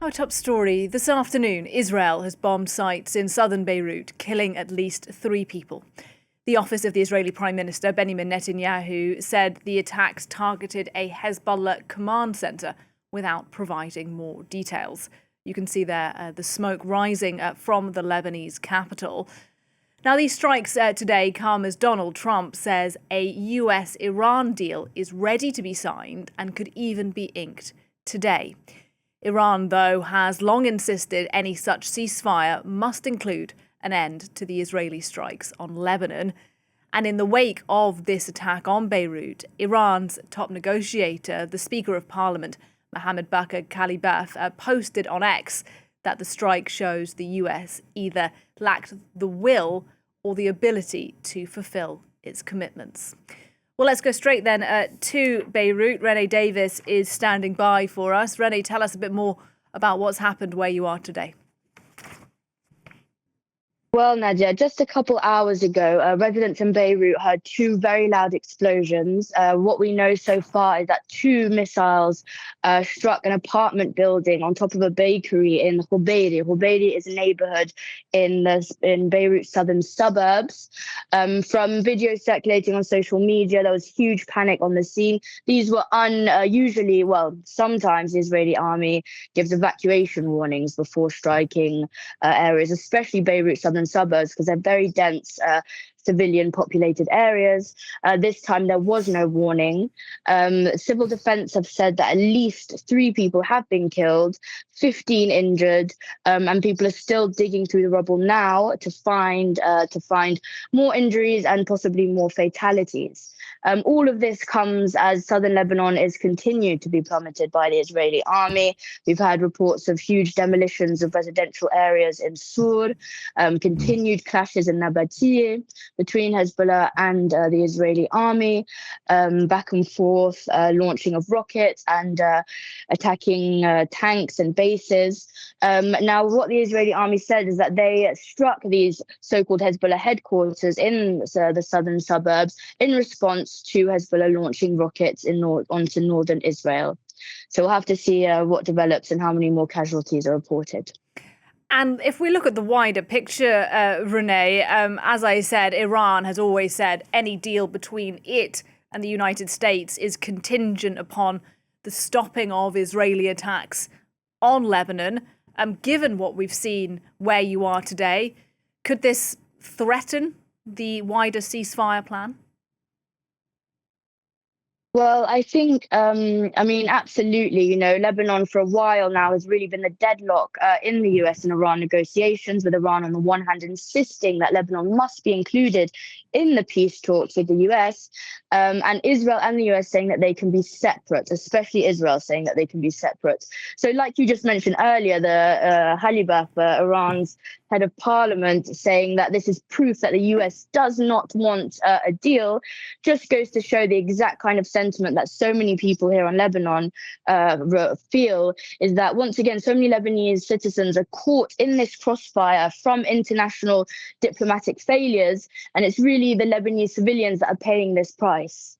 Our top story this afternoon: Israel has bombed sites in southern Beirut, killing at least 3 people. The office of the Israeli Prime Minister Benjamin Netanyahu said the attacks targeted a Hezbollah command centre without providing more details. You can see there the smoke rising from the Lebanese capital. Now, these strikes today come as Donald Trump says a US-Iran deal is ready to be signed and could even be inked today. Iran, though, has long insisted any such ceasefire must include an end to the Israeli strikes on Lebanon. And in the wake of this attack on Beirut, Iran's top negotiator, the Speaker of Parliament, Mohammad Bagher Ghalibaf, posted on X that the strike shows the US either lacked the will or the ability to fulfill its commitments. Well, let's go straight then to Beirut. Renee Davis is standing by for us. Renee, tell us a bit more about what's happened where you are today. Well, Nadia, just a couple hours ago, residents in Beirut heard 2 very loud explosions. What we know so far is that 2 missiles struck an apartment building on top of a bakery in Khubeiri. Khubeiri is a neighborhood in Beirut's southern suburbs. From videos circulating on social media, there was huge panic on the scene. These were unusually, sometimes the Israeli army gives evacuation warnings before striking areas, especially Beirut's southern suburbs, because they're very dense civilian populated areas. This time there was no warning. Civil defense have said that at least 3 people have been killed, 15 injured, and people are still digging through the rubble now to find more injuries and possibly more fatalities. All of this comes as southern Lebanon is continued to be plummeted by the Israeli army. We've had reports of huge demolitions of residential areas in Sur, continued clashes in Nabatea between Hezbollah and the Israeli army, back and forth, launching of rockets and attacking tanks and bases. Now, what the Israeli army said is that they struck these so-called Hezbollah headquarters in the southern suburbs in response to Hezbollah launching rockets onto northern Israel. So we'll have to see what develops and how many more casualties are reported. And if we look at the wider picture, Renee, as I said, Iran has always said any deal between it and the United States is contingent upon the stopping of Israeli attacks on Lebanon. Given what we've seen where you are today, could this threaten the wider ceasefire plan? Well, I think, absolutely. Lebanon for a while now has really been the deadlock in the US and Iran negotiations, with Iran on the one hand insisting that Lebanon must be included in the peace talks with the US, and Israel and the US saying that they can be separate, especially Israel saying that they can be separate. So like you just mentioned earlier, the Ghalibaf, Iran's head of parliament, saying that this is proof that the US does not want a deal, just goes to show the exact kind of sentiment that so many people here in Lebanon feel, is that once again, so many Lebanese citizens are caught in this crossfire from international diplomatic failures, and it's really the Lebanese civilians that are paying this price.